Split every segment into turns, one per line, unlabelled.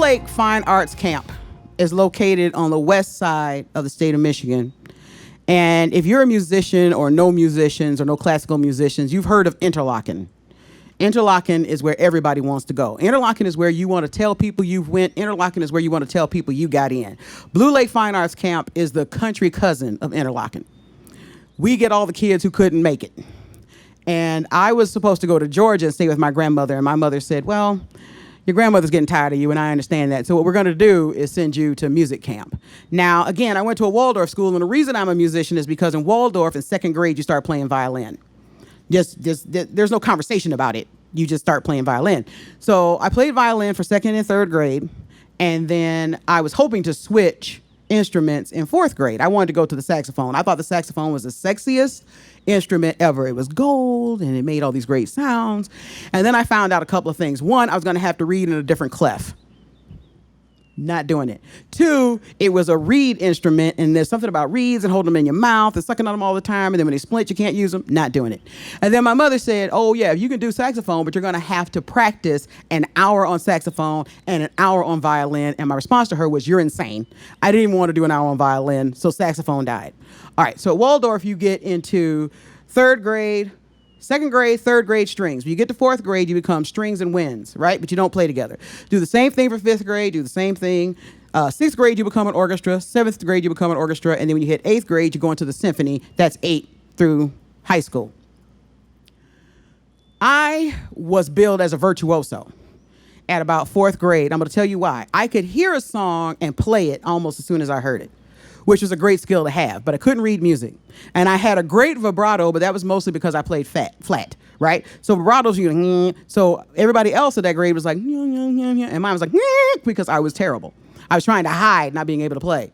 Lake Fine Arts Camp is located on the west side of the state of Michigan. And if you're a musician or no musicians or no classical musicians, you've heard of Interlochen. Interlochen is where everybody wants to go. Interlochen is where you want to tell people you've went. Interlochen is where you want to tell people you got in. Blue Lake Fine Arts Camp is the country cousin of Interlochen. We get all the kids who couldn't make it. And I was supposed to go to Georgia and stay with my grandmother. And my mother said, well, your grandmother's getting tired of you, and I understand that. So what we're going to do is send you to music camp. Now, again, I went to a Waldorf school, and the reason I'm a musician is because in Waldorf, in second grade, you start playing violin. There's no conversation about it. You just start playing violin. So I played violin for second and third grade, and then I was hoping to switch instruments in fourth grade. I wanted to go to the saxophone. I thought the saxophone was the sexiest instrument ever. It was gold, and it made all these great sounds. And then I found out a couple of things. One, I was going to have to read in a different clef. Not doing it. Two, it was a reed instrument, and there's something about reeds and holding them in your mouth and sucking on them all the time, and then when they split, you can't use them. Not doing it. And then my mother said, oh, yeah, you can do saxophone, but you're going to have to practice an hour on saxophone and an hour on violin. And my response to her was, you're insane. I didn't even want to do an hour on violin, so saxophone died. All right, so at Waldorf, you get into third grade, second grade, third grade strings. When you get to fourth grade, you become strings and winds, right? But you don't play together. Do the same thing for fifth grade, do the same thing. Sixth grade, you become an orchestra. Seventh grade, you become an orchestra. And then when you hit eighth grade, you go into the symphony. That's 8 through high school. I was billed as a virtuoso at about fourth grade. I'm going to tell you why. I could hear a song and play it almost as soon as I heard it, which was a great skill to have, but I couldn't read music. And I had a great vibrato, but that was mostly because I played flat, right? So vibratos, so everybody else at that grade was like, and mine was like, because I was terrible. I was trying to hide not being able to play.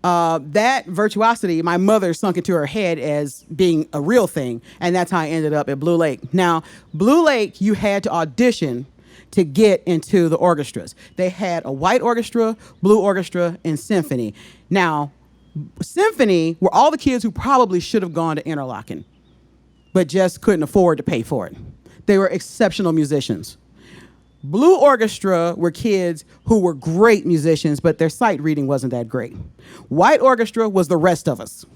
That virtuosity, my mother sunk into her head as being a real thing, and that's how I ended up at Blue Lake. Now, Blue Lake, you had to audition to get into the orchestras. They had a white orchestra, blue orchestra, and symphony. Now, symphony were all the kids who probably should have gone to Interlochen, but just couldn't afford to pay for it. They were exceptional musicians. Blue orchestra were kids who were great musicians, but their sight reading wasn't that great. White orchestra was the rest of us.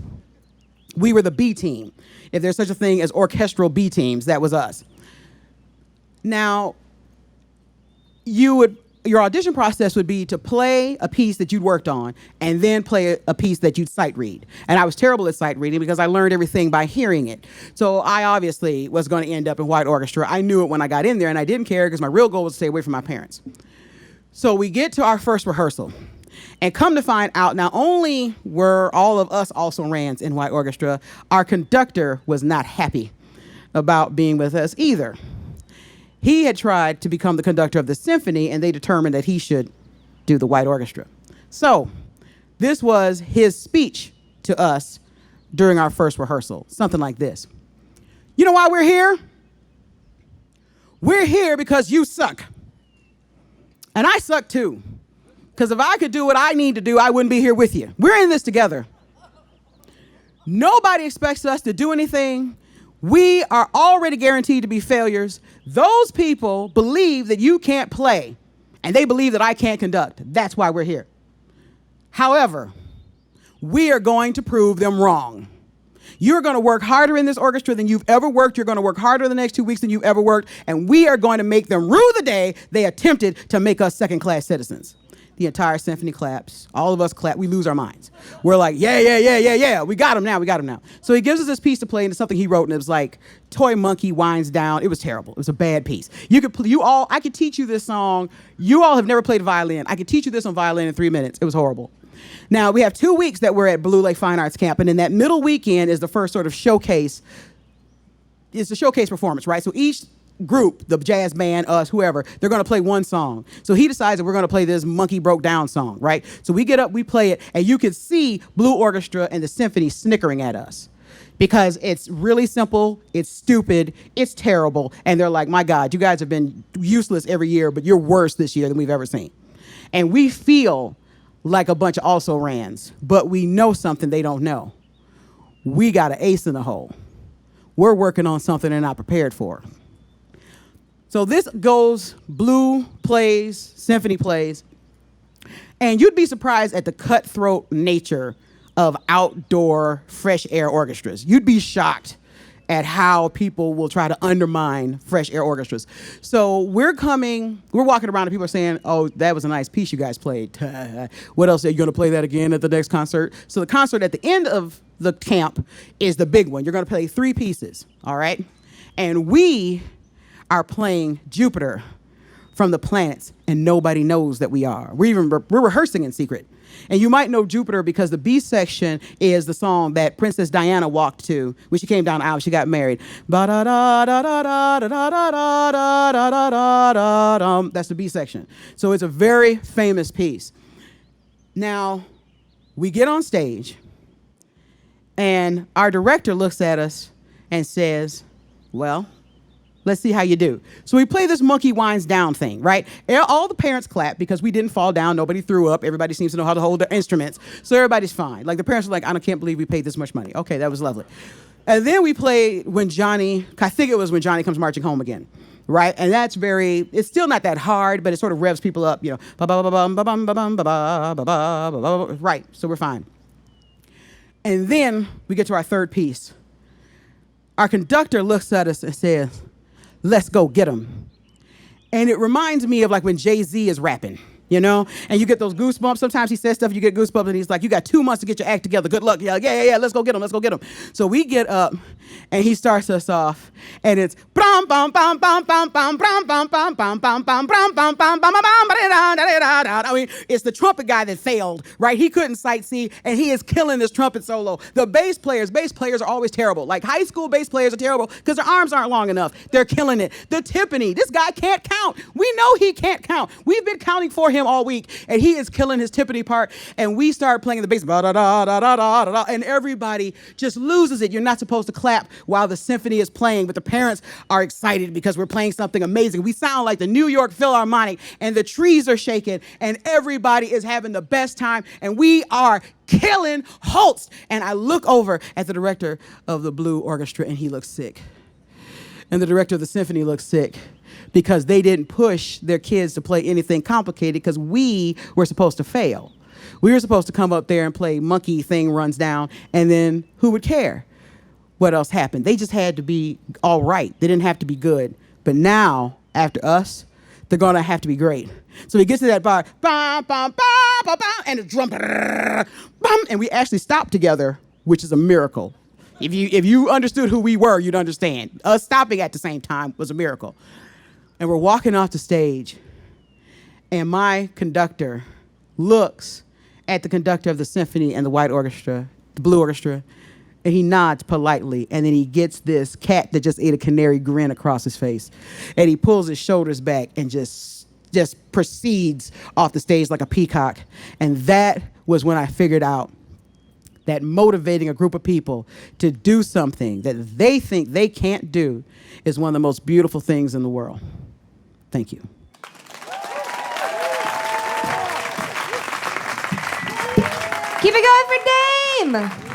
We were the B team. If there's such a thing as orchestral B teams, that was us. Now, your audition process would be to play a piece that you'd worked on and then play a piece that you'd sight read. And I was terrible at sight reading because I learned everything by hearing it. So I obviously was going to end up in white orchestra. I knew it when I got in there, and I didn't care because my real goal was to stay away from my parents. So we get to our first rehearsal, and come to find out, not only were all of us also rans in white orchestra, our conductor was not happy about being with us either. He had tried to become the conductor of the symphony, and they determined that he should do the white orchestra. So this was his speech to us during our first rehearsal, something like this. You know why we're here? We're here because you suck. And I suck too. Because if I could do what I need to do, I wouldn't be here with you. We're in this together. Nobody expects us to do anything. We are already guaranteed to be failures. Those people believe that you can't play, and they believe that I can't conduct. That's why we're here. However, we are going to prove them wrong. You're going to work harder in this orchestra than you've ever worked. You're going to work harder the next 2 weeks than you've ever worked, and we are going to make them rue the day they attempted to make us second-class citizens. The entire symphony claps. All of us clap. We lose our minds. We're like, yeah. We got him now. So he gives us this piece to play, and it's something he wrote, and it was like, Toy Monkey Winds Down. It was terrible. It was a bad piece. I could teach you this song. You all have never played violin. I could teach you this on violin in 3 minutes. It was horrible. Now, we have 2 weeks that we're at Blue Lake Fine Arts Camp, and in that middle weekend is the first sort of showcase. It's a showcase performance, right? So each group, the jazz band, us, whoever, they're going to play one song. So he decides that we're going to play this Monkey Broke Down song, right? So we get up, we play it, and you can see Blue Orchestra and the symphony snickering at us because it's really simple, it's stupid, it's terrible, and they're like, my God, you guys have been useless every year, but you're worse this year than we've ever seen. And we feel like a bunch of also-rans, but we know something they don't know. We got an ace in the hole. We're working on something they're not prepared for. So this goes, Blue plays, Symphony plays. And you'd be surprised at the cutthroat nature of outdoor fresh air orchestras. You'd be shocked at how people will try to undermine fresh air orchestras. So we're walking around and people are saying, oh, that was a nice piece you guys played. What else? Are you gonna play that again at the next concert? So the concert at the end of the camp is the big one. You're gonna play 3 pieces, all right? And we are playing Jupiter from the planets, and nobody knows that we are. We're rehearsing in secret. And you might know Jupiter because the B section is the song that Princess Diana walked to when she came down the aisle. She got married. That's the B section. So it's a very famous piece. Now, we get on stage, and our director looks at us and says, well, let's see how you do. So we play this monkey winds down thing, right? All the parents clap because we didn't fall down. Nobody threw up. Everybody seems to know how to hold their instruments. So everybody's fine. Like the parents are like, can't believe we paid this much money. Okay, that was lovely. And then we played I think it was when Johnny Comes Marching Home Again, right? And it's still not that hard, but it sort of revs people up, you know. Right, so we're fine. And then we get to our third piece. Our conductor looks at us and says, let's go get him. And it reminds me of like when Jay-Z is rapping, you know? And you get those goosebumps. Sometimes he says stuff, you get goosebumps, and he's like, you got 2 months to get your act together. Good luck. Yeah, let's go get him, let's go get him. So we get up, and he starts us off, and it's I mean, it's the trumpet guy that failed, right? He couldn't sight see, and he is killing this trumpet solo. The bass players are always terrible. Like high school bass players are terrible because their arms aren't long enough. They're killing it. The timpani, this guy can't count. We know he can't count. We've been counting for him all week, and he is killing his timpani part, and we start playing the bass, and everybody just loses it. You're not supposed to clap while the symphony is playing, but the parents are excited because we're playing something amazing. We sound like the New York Philharmonic, and the trees are shaking, and everybody is having the best time, and we are killing Holst. And I look over at the director of the Blue Orchestra, and he looks sick. And the director of the symphony looks sick because they didn't push their kids to play anything complicated because we were supposed to fail. We were supposed to come up there and play Monkey Thing Runs Down, and then who would care what else happened? They just had to be all right. They didn't have to be good. But now, after us, they're going to have to be great. So he gets to that bar, bam, bam, bam, bam, bam, and the drum, bam, and we actually stopped together, which is a miracle. If you understood who we were, you'd understand. Us stopping at the same time was a miracle. And we're walking off the stage, and my conductor looks at the conductor of the symphony and the white orchestra, the blue orchestra, and he nods politely, and then he gets this cat that just ate a canary grin across his face, and he pulls his shoulders back and just proceeds off the stage like a peacock. And that was when I figured out that motivating a group of people to do something that they think they can't do is one of the most beautiful things in the world. Thank you.
Keep it going for Dame!